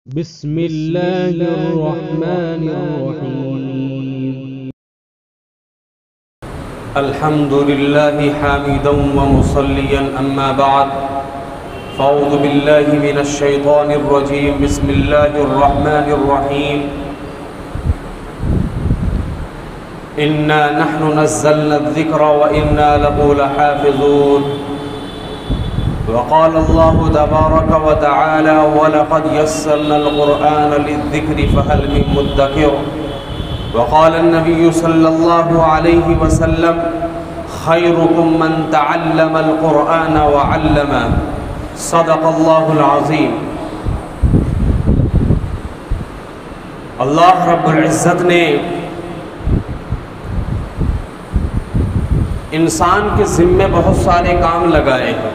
بسم الله الرحمن الرحيم. الحمد لله حامدا ومصليا أما بعد، فأعوذ بالله من الشيطان الرجيم. بسم الله الرحمن الرحيم. إنا نحن نزلنا الذكر وإنا له لحافظون. وقال الله تبارك وتعالى: ولقد يسرنا القرآن للذكر فهل من مدكر. وقال النبي صلى الله عليه وسلم: خيركم من تعلم القرآن وعلمه. صدق الله العظيم. اللہ رب العزت نے انسان کے ذمے بہت سارے کام لگائے ہیں.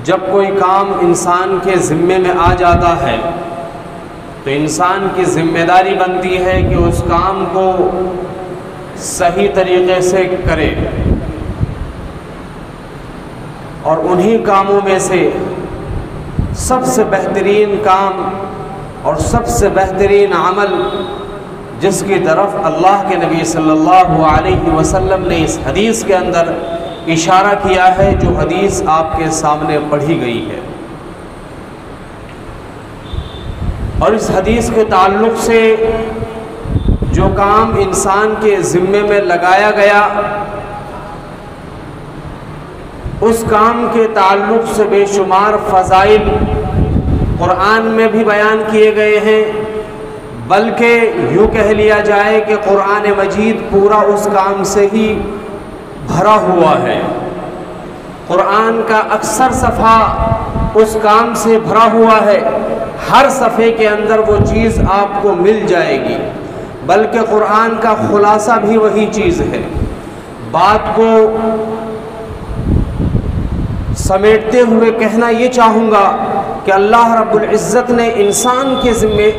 جب کوئی کام انسان کے ذمے میں آ جاتا ہے تو انسان کی ذمہ داری بنتی ہے کہ اس کام کو صحیح طریقے سے کرے، اور انہی کاموں میں سے سب سے بہترین کام اور سب سے بہترین عمل جس کی طرف اللہ کے نبی صلی اللہ علیہ وسلم نے اس حدیث کے اندر اشارہ کیا ہے، جو حدیث آپ کے سامنے پڑھی گئی ہے. اور اس حدیث کے تعلق سے جو کام انسان کے ذمے میں لگایا گیا، اس کام کے تعلق سے بے شمار فضائل قرآن میں بھی بیان کیے گئے ہیں، بلکہ یوں کہہ لیا جائے کہ قرآن مجید پورا اس کام سے ہی بھرا ہوا ہے. قرآن کا اکثر صفحہ اس کام سے بھرا ہوا ہے. ہر صفحے کے اندر وہ چیز آپ کو مل جائے گی، بلکہ قرآن کا خلاصہ بھی وہی چیز ہے. بات کو سمیٹتے ہوئے کہنا یہ چاہوں گا کہ اللہ رب العزت نے انسان کے ذمے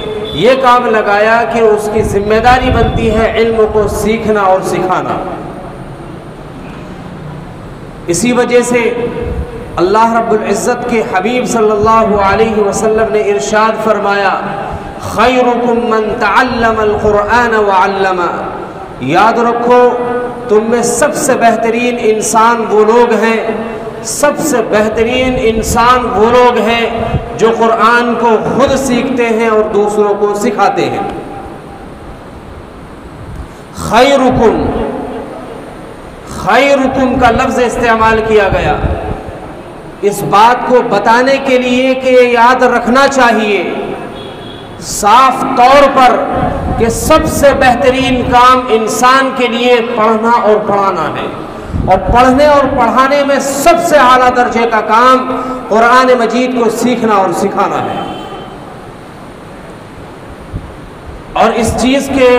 یہ کام لگایا کہ اس کی ذمہ داری بنتی ہے علم کو سیکھنا اور سکھانا. اسی وجہ سے اللہ رب العزت کے حبیب صلی اللہ علیہ وسلم نے ارشاد فرمایا: خیرکم من تعلم القرآن وعلمہ. یاد رکھو، تم میں سب سے بہترین انسان وہ لوگ ہیں، سب سے بہترین انسان وہ لوگ ہیں جو قرآن کو خود سیکھتے ہیں اور دوسروں کو سکھاتے ہیں. خیرکم، خیرکم کا لفظ استعمال کیا گیا اس بات کو بتانے کے لیے کہ یاد رکھنا چاہیے صاف طور پر کہ سب سے بہترین کام انسان کے لیے پڑھنا اور پڑھانا ہے، اور پڑھنے اور پڑھانے میں سب سے اعلیٰ درجے کا کام قرآن مجید کو سیکھنا اور سکھانا ہے. اور اس چیز کے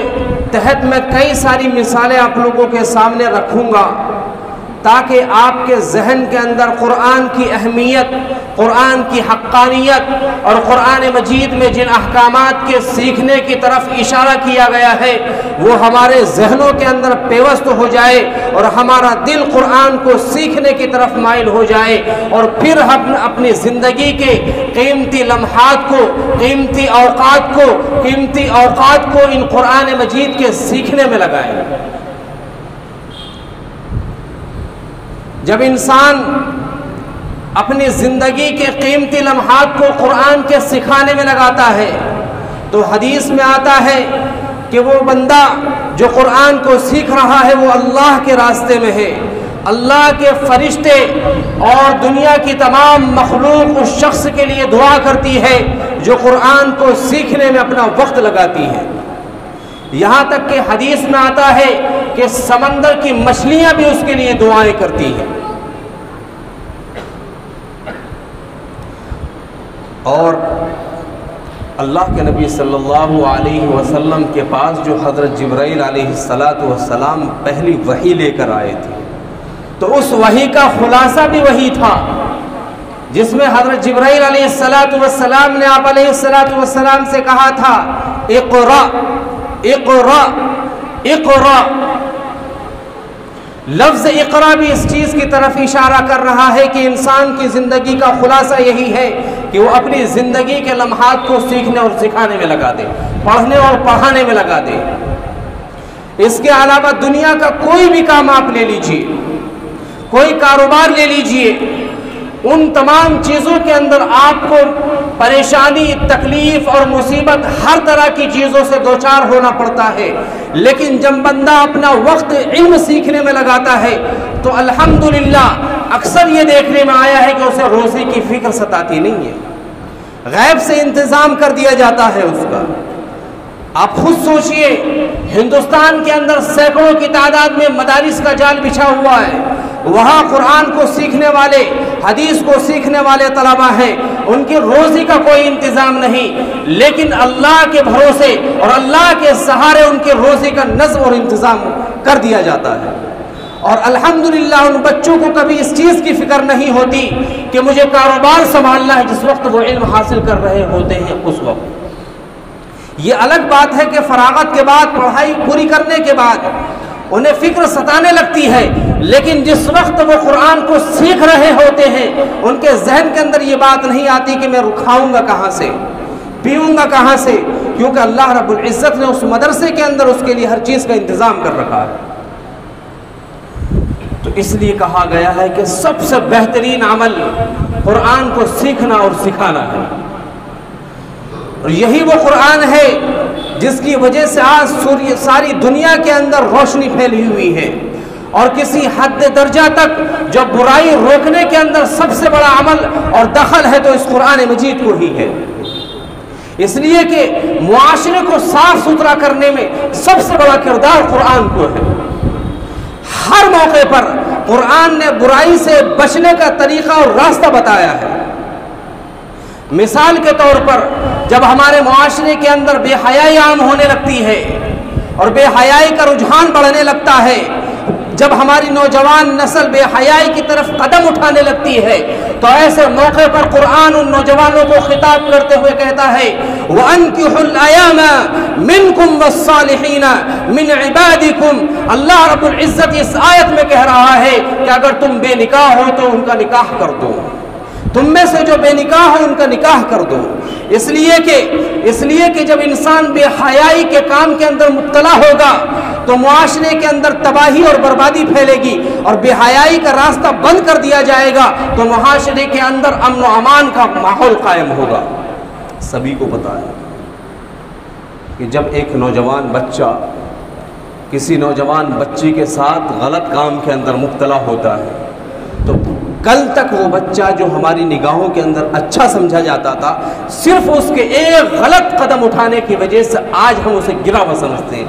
تحت میں کئی ساری مثالیں آپ لوگوں کے سامنے رکھوں گا تاکہ آپ کے ذہن کے اندر قرآن کی اہمیت، قرآن کی حقانیت اور قرآن مجید میں جن احکامات کے سیکھنے کی طرف اشارہ کیا گیا ہے وہ ہمارے ذہنوں کے اندر پیوست ہو جائے اور ہمارا دل قرآن کو سیکھنے کی طرف مائل ہو جائے، اور پھر ہم اپنی زندگی کے قیمتی لمحات کو، قیمتی اوقات کو ان قرآن مجید کے سیکھنے میں لگائیں. جب انسان اپنی زندگی کے قیمتی لمحات کو قرآن کے سکھانے میں لگاتا ہے تو حدیث میں آتا ہے کہ وہ بندہ جو قرآن کو سیکھ رہا ہے وہ اللہ کے راستے میں ہے. اللہ کے فرشتے اور دنیا کی تمام مخلوق اس شخص کے لیے دعا کرتی ہے جو قرآن کو سیکھنے میں اپنا وقت لگاتی ہے. یہاں تک کہ حدیث میں آتا ہے کہ سمندر کی مچھلیاں بھی اس کے لیے دعائیں کرتی ہیں. اور اللہ کے نبی صلی اللہ علیہ وسلم کے پاس جو حضرت جبرائیل علیہ السلام پہلی وحی لے کر آئے تھے، تو اس وحی کا خلاصہ بھی وہی تھا جس میں حضرت جبرائیل علیہ السلام نے آپ علیہ السلام سے کہا تھا: اقرأ اقرأ اقرأ. لفظ اقرا بھی اس چیز کی طرف اشارہ کر رہا ہے کہ انسان کی زندگی کا خلاصہ یہی ہے کہ وہ اپنی زندگی کے لمحات کو سیکھنے اور سکھانے میں لگا دے، پڑھنے اور پڑھانے میں لگا دے۔ اس کے علاوہ دنیا کا کوئی بھی کام آپ لے لیجئے، کوئی کاروبار لے لیجئے، ان تمام چیزوں کے اندر آپ کو پریشانی، تکلیف اور مصیبت ہر طرح کی چیزوں سے دوچار ہونا پڑتا ہے، لیکن جب بندہ اپنا وقت علم سیکھنے میں لگاتا ہے تو الحمدللہ اکثر یہ دیکھنے میں آیا ہے کہ اسے روزی کی فکر ستاتی نہیں ہے، غیب سے انتظام کر دیا جاتا ہے اس کا۔ آپ خود سوچئے، ہندوستان کے اندر سینکڑوں کی تعداد میں مدارس کا جال بچھا ہوا ہے، وہاں قرآن کو سیکھنے والے، حدیث کو سیکھنے والے طلبہ ہیں، ان کی روزی کا کوئی انتظام نہیں، لیکن اللہ کے بھروسے اور اللہ کے سہارے ان کی روزی کا نظم اور انتظام کر دیا جاتا ہے۔ اور الحمدللہ ان بچوں کو کبھی اس چیز کی فکر نہیں ہوتی کہ مجھے کاروبار سنبھالنا ہے، جس وقت وہ علم حاصل کر رہے ہوتے ہیں اس وقت۔ یہ الگ بات ہے کہ فراغت کے بعد، پڑھائی پوری کرنے کے بعد انہیں فکر ستانے لگتی ہے، لیکن جس وقت وہ قرآن کو سیکھ رہے ہوتے ہیں ان کے ذہن کے اندر یہ بات نہیں آتی کہ میں کھاؤں گا کہاں سے، پیوں گا کہاں سے، کیونکہ اللہ رب العزت نے اس مدرسے کے اندر اس کے لیے ہر چیز کا انتظام کر رکھا ہے۔ تو اس لیے کہا گیا ہے کہ سب سے بہترین عمل قرآن کو سیکھنا اور سکھانا ہے، اور یہی وہ قرآن ہے جس کی وجہ سے آج ساری دنیا کے اندر روشنی پھیلی ہوئی ہے، اور کسی حد درجہ تک جب برائی روکنے کے اندر سب سے بڑا عمل اور دخل ہے تو اس قرآن مجید کو ہی ہے، اس لیے کہ معاشرے کو صاف ستھرا کرنے میں سب سے بڑا کردار قرآن کو ہے۔ ہر موقع پر قرآن نے برائی سے بچنے کا طریقہ اور راستہ بتایا ہے۔ مثال کے طور پر جب ہمارے معاشرے کے اندر بے حیائی عام ہونے لگتی ہے اور بے حیائی کا رجحان بڑھنے لگتا ہے، جب ہماری نوجوان نسل بے حیائی کی طرف قدم اٹھانے لگتی ہے، تو ایسے موقع پر قرآن ان نوجوانوں کو خطاب کرتے ہوئے کہتا ہے وَأَنكِحُوا الْأَيَامَ مِنْكُمْ وَالصَّالِحِينَ مِنْ عِبَادِكُمْ۔ اللہ رب العزت اس آیت میں کہہ رہا ہے کہ اگر تم بے نکاح ہو تو ان کا نکاح کر دو، تم میں سے جو بے نکاح ہو ان کا نکاح کر دو، اس لیے کہ جب انسان بے حیائی کے کام کے اندر مبتلا ہوگا تو معاشرے کے اندر تباہی اور بربادی پھیلے گی، اور بے حیائی کا راستہ بند کر دیا جائے گا تو معاشرے کے اندر امن و امان کا ماحول قائم ہوگا۔ سبھی کو پتا ہے کہ جب ایک نوجوان بچہ کسی نوجوان بچی کے ساتھ غلط کام کے اندر مبتلا ہوتا ہے تو کل تک وہ بچہ جو ہماری نگاہوں کے اندر اچھا سمجھا جاتا تھا، صرف اس کے ایک غلط قدم اٹھانے کی وجہ سے آج ہم اسے گرا ہوا سمجھتے ہیں،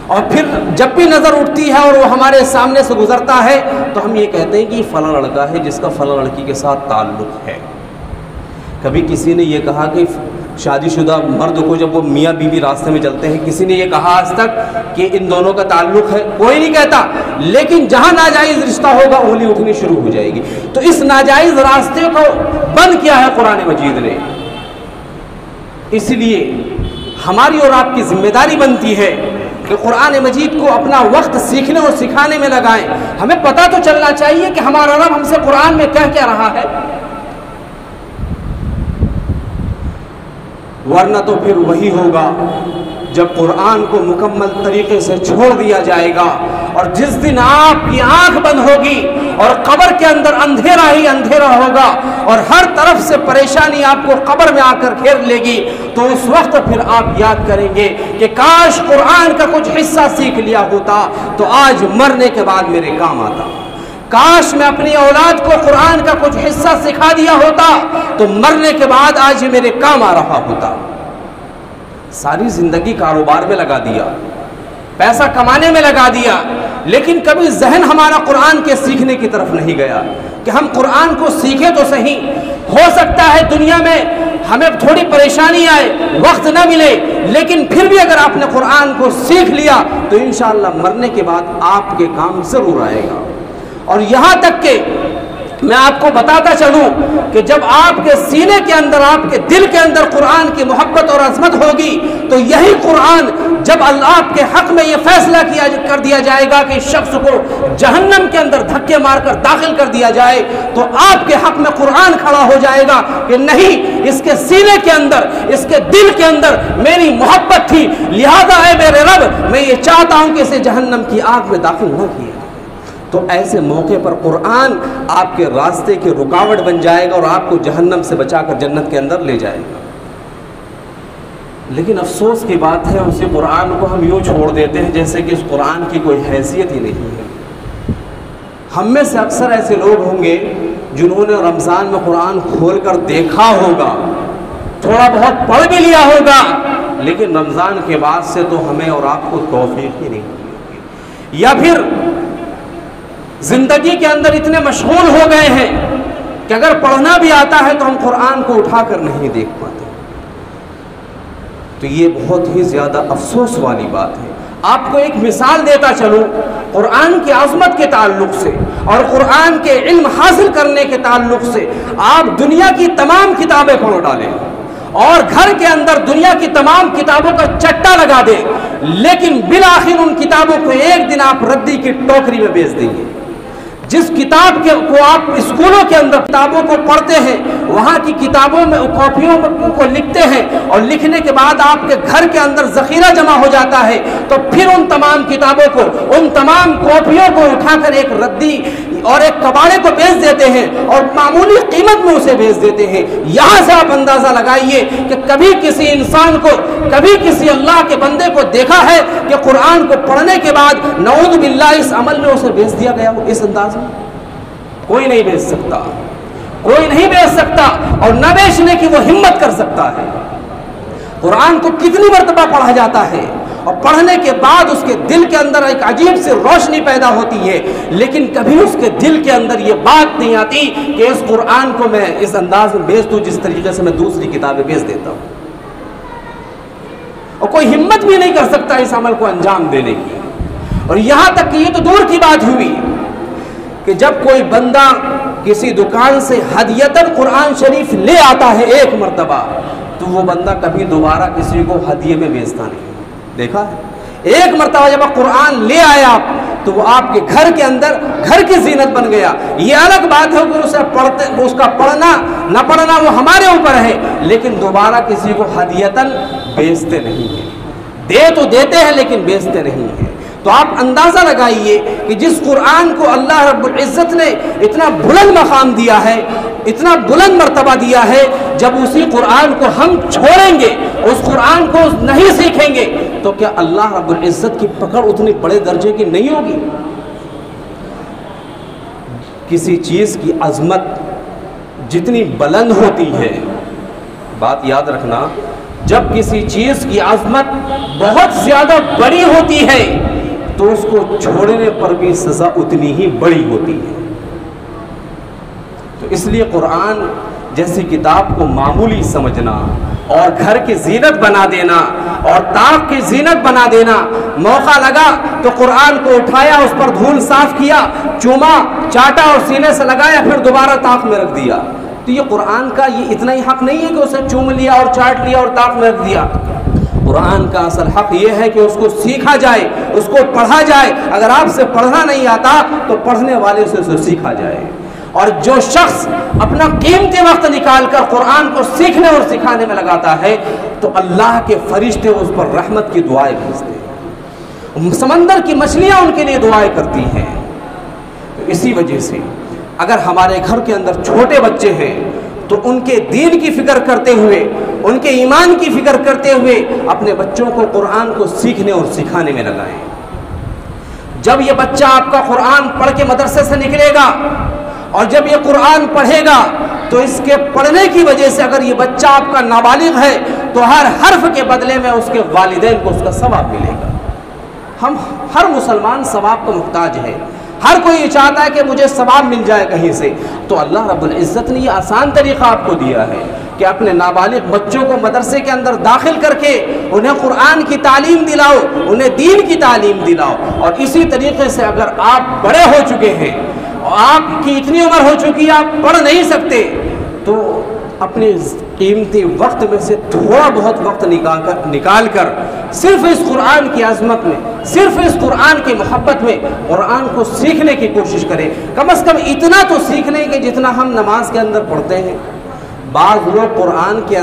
اور پھر جب بھی نظر اٹھتی ہے اور وہ ہمارے سامنے سے گزرتا ہے تو ہم یہ کہتے ہیں کہ فلاں لڑکا ہے جس کا فلاں لڑکی کے ساتھ تعلق ہے۔ کبھی کسی نے یہ کہا کہ شادی شدہ مرد کو جب وہ میاں بیوی راستے میں چلتے ہیں، کسی نے یہ کہا آج تک کہ ان دونوں کا تعلق ہے؟ کوئی نہیں کہتا، لیکن جہاں ناجائز رشتہ ہوگا انگلی اٹھنی شروع ہو جائے گی۔ تو اس ناجائز راستے کو بند کیا ہے قرآن مجید نے۔ اس لیے ہماری اور آپ کی ذمہ داری بنتی ہے کہ قرآن مجید کو اپنا وقت سیکھنے اور سکھانے میں لگائیں۔ ہمیں پتہ تو چلنا چاہیے کہ ہمارا رب ہم سے قرآن میں کہہ کیا رہا ہے، ورنہ تو پھر وہی ہوگا جب قرآن کو مکمل طریقے سے چھوڑ دیا جائے گا، اور جس دن آپ کی آنکھ بند ہوگی اور قبر کے اندر اندھیرا ہی اندھیرا ہوگا اور ہر طرف سے پریشانی آپ کو قبر میں آ کر گھیر لے گی، تو اس وقت پھر آپ یاد کریں گے کہ کاش قرآن کا کچھ حصہ سیکھ لیا ہوتا تو آج مرنے کے بعد میرے کام آتا، کاش میں اپنی اولاد کو قرآن کا کچھ حصہ سکھا دیا ہوتا تو مرنے کے بعد آج یہ میرے کام آ رہا ہوتا۔ ساری زندگی کاروبار میں لگا دیا، پیسہ کمانے میں لگا دیا، لیکن کبھی ذہن ہمارا قرآن کے سیکھنے کی طرف نہیں گیا کہ ہم قرآن کو سیکھیں تو صحیح۔ ہو سکتا ہے دنیا میں ہمیں تھوڑی پریشانی آئے، وقت نہ ملے، لیکن پھر بھی اگر آپ نے قرآن کو سیکھ لیا تو انشاءاللہ مرنے کے بعد آپ کے کام ضرور آئے گا۔ اور یہاں تک کہ میں آپ کو بتاتا چلوں کہ جب آپ کے سینے کے اندر، آپ کے دل کے اندر قرآن کی محبت اور عظمت ہوگی تو یہی قرآن جب اللہ آپ کے حق میں یہ فیصلہ کر دیا جائے گا کہ اس شخص کو جہنم کے اندر دھکے مار کر داخل کر دیا جائے، تو آپ کے حق میں قرآن کھڑا ہو جائے گا کہ نہیں، اس کے سینے کے اندر، اس کے دل کے اندر میری محبت تھی، لہذا اے میرے رب میں یہ چاہتا ہوں کہ اسے جہنم کی آگ میں داخل نہ کیے۔ تو ایسے موقع پر قرآن آپ کے راستے کی رکاوٹ بن جائے گا اور آپ کو جہنم سے بچا کر جنت کے اندر لے جائے گا۔ لیکن افسوس کی بات ہے، اسی قرآن کو ہم یوں چھوڑ دیتے ہیں جیسے کہ اس قرآن کی کوئی حیثیت ہی نہیں ہے۔ ہم میں سے اکثر ایسے لوگ ہوں گے جنہوں نے رمضان میں قرآن کھول کر دیکھا ہوگا، تھوڑا بہت پڑھ بھی لیا ہوگا، لیکن رمضان کے بعد سے تو ہمیں اور آپ کو توفیق ہی نہیں ہوئی، یا پھر زندگی کے اندر اتنے مشغول ہو گئے ہیں کہ اگر پڑھنا بھی آتا ہے تو ہم قرآن کو اٹھا کر نہیں دیکھ پاتے۔ تو یہ بہت ہی زیادہ افسوس والی بات ہے۔ آپ کو ایک مثال دیتا چلوں قرآن کی عظمت کے تعلق سے اور قرآن کے علم حاصل کرنے کے تعلق سے۔ آپ دنیا کی تمام کتابیں پڑھ ڈالیں اور گھر کے اندر دنیا کی تمام کتابوں کا چٹا لگا دیں، لیکن بالآخر ان کتابوں کو ایک دن آپ ردی کی ٹوکری میں بیچ دیں گے۔ جس کتاب کو آپ اسکولوں کے اندر کتابوں کو پڑھتے ہیں، وہاں کی کتابوں میں کاپیوں کو لکھتے ہیں اور لکھنے کے بعد آپ کے گھر کے اندر ذخیرہ جمع ہو جاتا ہے، تو پھر ان تمام کتابوں کو، ان تمام کاپیوں کو اٹھا کر ایک ردی اور ایک کباڑے کو بیچ دیتے ہیں اور معمولی قیمت میں اسے بیچ دیتے ہیں۔ یہاں سے آپ اندازہ لگائیے کہ کبھی کسی انسان کو، کبھی کسی اللہ کے بندے کو دیکھا ہے کہ قرآن کو پڑھنے کے بعد نعوذ باللہ اس عمل میں اسے بیچ دیا گیا ہو اس انداز میں؟ کوئی نہیں بیچ سکتا، کوئی نہیں بیچ سکتا اور نہ بیچنے کی وہ ہمت کر سکتا ہے۔ قرآن کو کتنی مرتبہ پڑھا جاتا ہے اور پڑھنے کے بعد اس کے دل کے اندر ایک عجیب سی روشنی پیدا ہوتی ہے، لیکن کبھی اس کے دل کے اندر یہ بات نہیں آتی کہ اس قرآن کو میں اس انداز میں بیچ دوں جس طریقے سے میں دوسری کتابیں بیچ دیتا ہوں، اور کوئی ہمت بھی نہیں کر سکتا اس عمل کو انجام دینے کی۔ اور یہاں تک کہ یہ تو دور کی بات ہوئی کہ جب کوئی بندہ کسی دکان سے ہدیتاً قرآن شریف لے آتا ہے ایک مرتبہ، تو وہ بندہ کبھی دوبارہ کسی کو ہدیے میں بیچتا نہیں۔ دیکھا ہے، ایک مرتبہ جب آپ قرآن لے آئے آپ، تو وہ آپ کے گھر کے اندر گھر کی زینت بن گیا۔ یہ الگ بات ہے کہ اسے اس کا پڑھنا نہ پڑھنا وہ ہمارے اوپر ہے، لیکن دوبارہ کسی کو ہدیتاً بیچتے نہیں ہیں۔ دے تو دیتے ہیں لیکن بیچتے نہیں ہیں۔ تو آپ اندازہ لگائیے کہ جس قرآن کو اللہ رب العزت نے اتنا بلند مقام دیا ہے، اتنا بلند مرتبہ دیا ہے، جب اسی قرآن کو ہم چھوڑیں گے، اس قرآن کو نہیں سیکھیں گے، تو کیا اللہ رب العزت کی پکڑ اتنی بڑے درجے کی نہیں ہوگی؟ کسی چیز کی عظمت جتنی بلند ہوتی ہے، بات یاد رکھنا، جب کسی چیز کی عظمت بہت زیادہ بڑی ہوتی ہے تو اس کو چھوڑنے پر بھی سزا اتنی ہی بڑی ہوتی ہے۔ تو اس لیے قرآن جیسی کتاب کو معمولی سمجھنا اور گھر کی زینت بنا دینا اور طاق کی زینت بنا دینا، موقع لگا تو قرآن کو اٹھایا، اس پر دھول صاف کیا، چوما، چاٹا اور سینے سے لگایا، پھر دوبارہ طاق میں رکھ دیا، تو یہ قرآن کا یہ اتنا ہی حق نہیں ہے کہ اسے چوم لیا اور چاٹ لیا اور طاق میں رکھ دیا۔ قرآن کا اصل حق یہ ہے کہ اس کو سیکھا جائے، اس کو پڑھا جائے۔ اگر آپ سے پڑھنا نہیں آتا تو پڑھنے والے سے اسے سیکھا جائے، اور جو شخص اپنا قیمتی وقت نکال کر قرآن کو سیکھنے اور سکھانے میں لگاتا ہے تو اللہ کے فرشتے اس پر رحمت کی دعائیں بھیجتے ہیں، سمندر کی مچھلیاں ان کے لیے دعائیں کرتی ہیں۔ تو اسی وجہ سے اگر ہمارے گھر کے اندر چھوٹے بچے ہیں تو ان کے دین کی فکر کرتے ہوئے، ان کے ایمان کی فکر کرتے ہوئے اپنے بچوں کو قرآن کو سیکھنے اور سکھانے میں لگائیں۔ جب یہ بچہ آپ کا قرآن پڑھ کے مدرسے سے نکلے گا اور جب یہ قرآن پڑھے گا تو اس کے پڑھنے کی وجہ سے اگر یہ بچہ آپ کا نابالغ ہے تو ہر حرف کے بدلے میں اس کے والدین کو اس کا ثواب ملے گا۔ ہم ہر مسلمان ثواب کو محتاج ہے، ہر کوئی یہ چاہتا ہے کہ مجھے ثواب مل جائے کہیں سے، تو اللہ رب العزت نے یہ آسان طریقہ آپ کو دیا ہے کہ اپنے نابالغ بچوں کو مدرسے کے اندر داخل کر کے انہیں قرآن کی تعلیم دلاؤ، انہیں دین کی تعلیم دلاؤ۔ اور اسی طریقے سے اگر آپ بڑے ہو چکے ہیں آپ کی اتنی عمر ہو چکی ہے آپ پڑھ نہیں سکتے، تو اپنے قیمتی وقت میں سے تھوڑا بہت وقت نکال کر صرف اس قرآن کی عظمت میں، صرف اس قرآن کی محبت میں قرآن کو سیکھنے کی کوشش کریں۔ کم از کم اتنا تو سیکھ لیں کہ جتنا ہم نماز کے اندر پڑھتے ہیں۔ بعض لوگ قرآن کے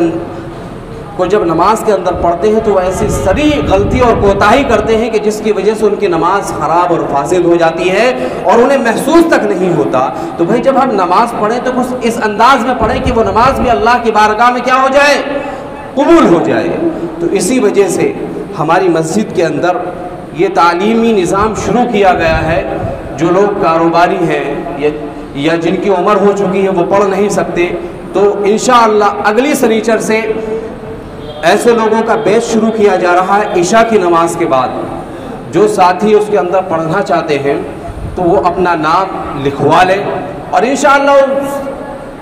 کو جب نماز کے اندر پڑھتے ہیں تو وہ ایسی سری غلطی اور کوتاہی کرتے ہیں کہ جس کی وجہ سے ان کی نماز خراب اور فاسد ہو جاتی ہے اور انہیں محسوس تک نہیں ہوتا۔ تو بھائی جب ہم نماز پڑھیں تو اس انداز میں پڑھیں کہ وہ نماز بھی اللہ کی بارگاہ میں کیا ہو جائے، قبول ہو جائے۔ تو اسی وجہ سے ہماری مسجد کے اندر یہ تعلیمی نظام شروع کیا گیا ہے۔ جو لوگ کاروباری ہیں یا جن کی عمر ہو چکی ہے وہ پڑھ نہیں سکتے، تو انشاءاللہ اگلی سنیچر سے ایسے لوگوں کا بیچ شروع کیا جا رہا ہے۔ عشاء کی نماز کے بعد جو ساتھی اس کے اندر پڑھنا چاہتے ہیں تو وہ اپنا نام لکھوا لیں، اور انشاءاللہ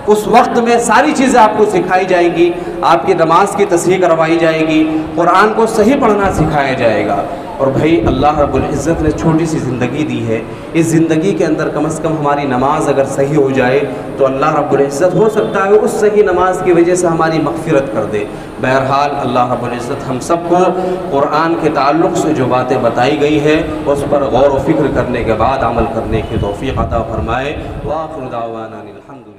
اس وقت میں ساری چیزیں آپ کو سکھائی جائیں گی، آپ کی نماز کی تصحیح کروائی جائے گی، قرآن کو صحیح پڑھنا سکھایا جائے گا۔ اور بھائی اللہ رب العزت نے چھوٹی سی زندگی دی ہے، اس زندگی کے اندر کم از کم ہماری نماز اگر صحیح ہو جائے تو اللہ رب العزت ہو سکتا ہے اس صحیح نماز کی وجہ سے ہماری مغفرت کر دے۔ بہرحال اللہ رب العزت ہم سب کو قرآن کے تعلق سے جو باتیں بتائی گئی ہیں اس پر غور و فکر کرنے کے بعد عمل کرنے کی توفیق عطا فرمائے۔ وآخر دعوانا الحمد للہ۔